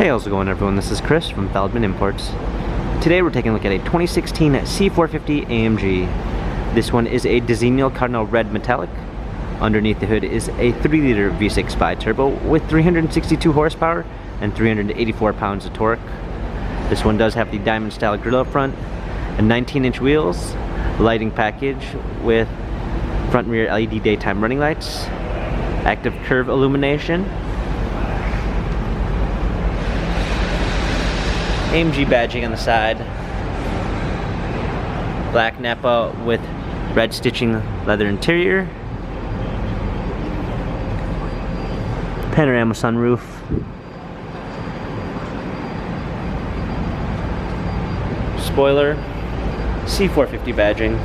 Hey, how's it going everyone? This is Chris from Feldmann Imports. Today we're taking a look at a 2016 C450 AMG. This one is a Designo Cardinal Red Metallic. Underneath the hood is a 3-liter V6 bi-turbo with 362 horsepower and 384 pounds of torque. This one does have the diamond style grille up front, and 19-inch wheels, lighting package with front and rear LED daytime running lights, active curve illumination, AMG badging on the side, black Nappa with red stitching leather interior, panorama sunroof, spoiler, C450 badging,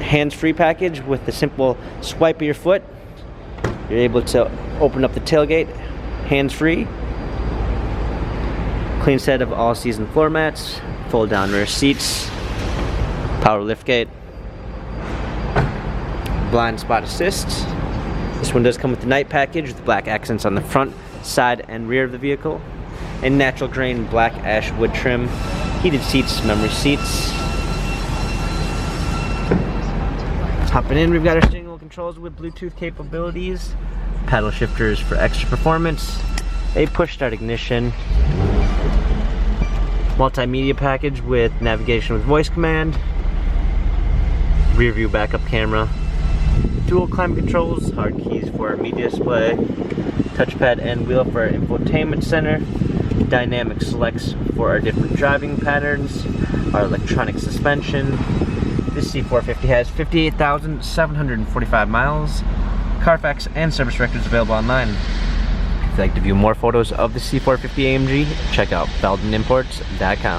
hands-free package with the simple swipe of your foot. You're able to open up the tailgate hands-free. Clean set of all-season floor mats, fold-down rear seats, power liftgate, blind spot assist. This one does come with the night package with black accents on the front, side, and rear of the vehicle, and natural grain black ash wood trim, heated seats, memory seats. Hopping in, we've got our steering wheel controls with Bluetooth capabilities, paddle shifters for extra performance, a push-start ignition, multimedia package with navigation with voice command, rear view backup camera, dual climate controls, hard keys for media display, touchpad and wheel for our infotainment center, dynamic selects for our different driving patterns, our electronic suspension. This C450 has 58,745 miles, Carfax and service records available online. If you'd like to view more photos of the C450 AMG, check out feldmanimports.com.